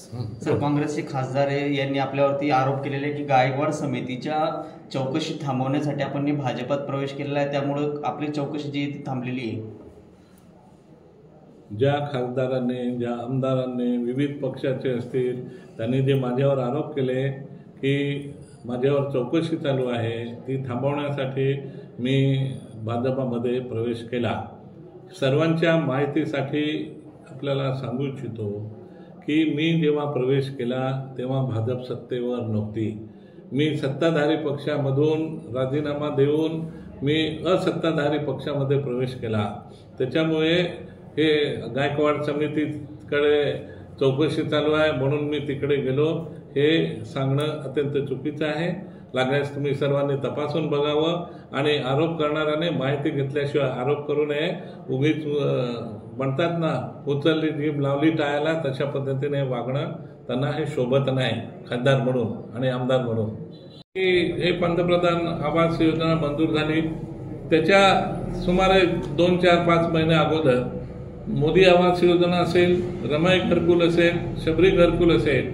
Sir, काँग्रेसचे खासदार यांनी आपल्यावरती आरोप केलेले की गायकवाड समितीच्या चौकशी थांबवण्यासाठी आपण भाजपात प्रवेश केलेला आहे, त्यामुळे आपली चौकशी जी ती थांबलेली आहे। ज्या खासदारांनी, ज्या आमदारांनी, विविध पक्षाचे असतील, त्यांनी जे माझ्यावर आरोप केले की माझ्यावर चौकशी चालू आहे, ती थांबवण्यासाठी मी भाजपामध्ये प्रवेश केला। सर्वांच्या माहितीसाठी आपल्याला सांगू इच्छितो की मी जेव्हा प्रवेश केला तेव्हा भाजप सत्तेवर नव्हती। मी सत्ताधारी पक्षामधून राजीनामा देऊन मी असत्ताधारी पक्षामध्ये प्रवेश केला। त्याच्यामुळे हे गायकवाड समितीकडे चौकशी चालू आहे म्हणून मी तिकडे गेलो, हे सांगणं अत्यंत चुकीचं आहे। लागल्यास तुम्ही सर्वांनी तपासून बघावं आणि आरोप करणाऱ्याने माहिती घेतल्याशिवाय आरोप करू नये। उगीच म्हणतात ना, उचलली जीभ लावली टाळायला, तशा पद्धतीने वागणं त्यांना हे शोभत नाही खासदार म्हणून आणि आमदार म्हणून। हे पंतप्रधान आवास योजना मंजूर झाली, त्याच्या सुमारे 2-4-5 महिने अगोदर मोदी आवास योजना असेल, रमाई घरकुल असेल, शबरी घरकुल असेल,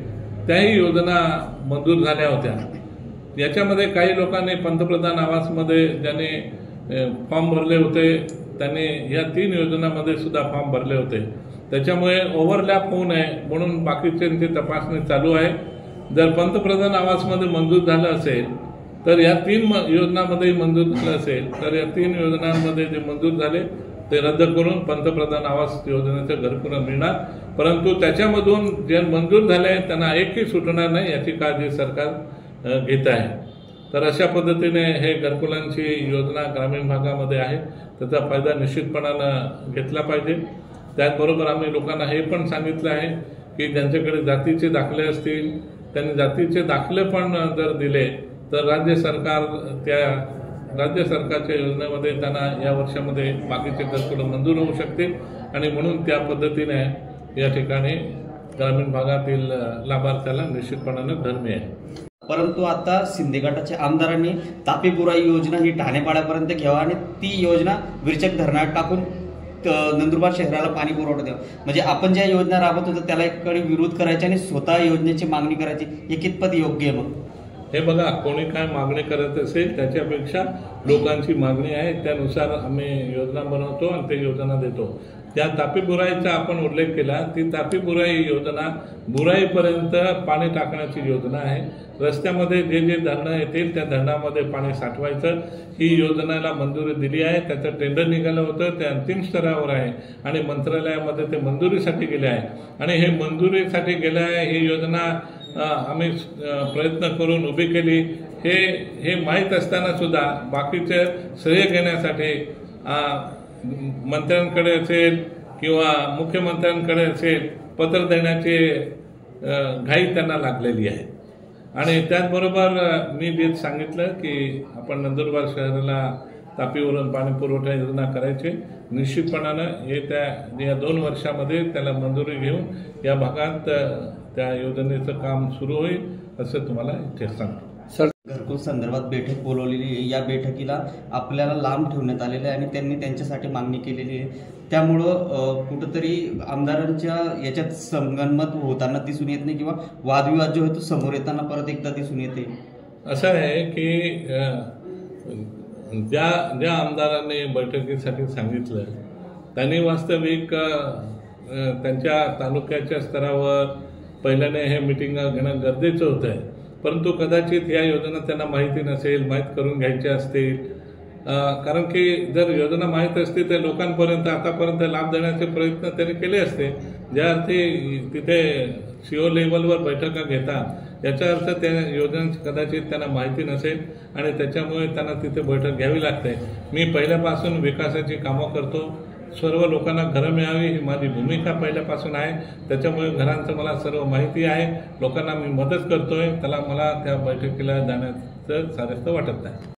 त्याही योजना मंजूर झाल्या होत्या। याच्यामध्ये काही लोकांनी पंतप्रधान आवासमध्ये ज्यांनी फॉर्म भरले होते त्यांनी या 3 योजनांमध्ये सुद्धा फॉर्म भरले होते। त्याच्यामुळे ओव्हरलॅप होऊ नये म्हणून बाकीच्यांची तपासणी चालू आहे। जर पंतप्रधान आवासमध्ये मंजूर झालं असेल तर या 3 योजनांमध्ये मंजूर झालं असेल तर या 3 योजनांमध्ये जे मंजूर झाले ते रद्द करून पंतप्रधान आवास योजनेचे घरकुल मिळणार, परंतु त्याच्यामधून जे मंजूर झाले त्यांना एकही सुटणार नाही याची काळजी सरकार घेत आहे। तर अशा पद्धतीने हे घरकुलांची योजना ग्रामीण भागामध्ये आहे, त्याचा फायदा निश्चितपणानं घेतला पाहिजे। त्याचबरोबर आम्ही लोकांना हे पण सांगितलं आहे की ज्यांच्याकडे जातीचे दाखले असतील त्यांनी जातीचे दाखले पण जर दिले तर राज्य सरकारच्या योजनेमध्ये त्यांना या वर्षामध्ये बाकीचे घरकुल मंजूर होऊ शकतील आणि म्हणून त्या पद्धतीने या ठिकाणी ग्रामीण भागातील लाभार्थ्याला निश्चितपणानं घर मिळेल। परंतु आता शिंदे गटाच्या आमदारांनी तापी बुराई योजना ही ठाणेपाड्यापर्यंत घ्यावा आणि ती योजना विरचक धरणात टाकून नंदुरबार शहराला पाणी पुरवठा द्यावा, म्हणजे आपण ज्या योजना राबवत होतो त्याला एकीकडे विरोध करायचा आणि स्वतः योजनेची मागणी करायची, हे कितपत योग्य आहे? मग हे बघा, कोणी काय मागणी करत असेल त्याच्यापेक्षा लोकांची मागणी आहे त्यानुसार आम्ही योजना बनवतो आणि ते योजना देतो। त्या तापी बुराईचा आपण उल्लेख केला, ती तापी बुराई योजना बुराईपर्यंत पाणी टाकण्याची योजना आहे। रस्त्यामध्ये जे जे धरणं येतील त्या धरणामध्ये पाणी साठवायचं, ही योजनेला मंजुरी दिली आहे। त्याचं टेंडर निघालं होतं, ते अंतिम स्तरावर आहे आणि मंत्रालयामध्ये ते मंजुरीसाठी गेले आहे आणि हे मंजुरीसाठी गेले आहे। ही योजना आम्ही प्रयत्न करून उभी केली, हे माहीत असताना सुद्धा बाकीचे श्रेय घेण्यासाठी मंत्र्यांकडे असेल किंवा मुख्यमंत्र्यांकडे असेल पत्र देण्याची घाई त्यांना लागलेली आहे। आणि त्याचबरोबर मी जे सांगितलं की आपण नंदुरबार शहराला तापीवरून पाणी पुरवठा योजना करायची, निश्चितपणानं या 2 वर्षामध्ये त्याला मंजुरी घेऊन या भागात त्या योजनेचं काम सुरू होईल असं तुम्हाला इथे सांगतो। घरकुल संदर्भात बैठक बोलवलेली आहे, या बैठकीला आपल्याला लांब ठेवण्यात आलेलं आहे आणि त्यांनी त्यांच्यासाठी मागणी केलेली आहे, त्यामुळं कुठंतरी आमदारांच्या याच्यात संगनमत होताना दिसून येत नाही किंवा वादविवाद जो आहे तो समोर येताना परत एकदा दिसून येते। असं आहे की ज्या आमदारांनी बैठकीसाठी सांगितलं त्यांनी वास्तविक त्यांच्या तालुक्याच्या स्तरावर पहिल्याने हे मीटिंग घेणं गरजेचं होतं, परंतु कदाचित या योजना त्यांना माहिती नसेल, माहीत करून घ्यायच्या असतील। कारण की जर योजना माहीत असती तर लोकांपर्यंत आतापर्यंत लाभ देण्याचे प्रयत्न त्यांनी केले असते। ज्या अर्थी तिथे CO लेवलवर बैठका घेतात याचा अर्थ त्या योजनांची कदाचित त्यांना माहिती नसेल आणि त्याच्यामुळे त्यांना तिथे बैठक घ्यावी लागते। मी पहिल्यापासून विकासाची कामं करतो, सर्व लोकांना घरं मिळावी ही माझी भूमिका पहिल्यापासून आहे, त्याच्यामुळे घरांचं मला सर्व माहिती आहे, लोकांना मी मदत करतोय, त्याला मला त्या बैठकीला जाण्याचं सारस्थ वाटत नाही।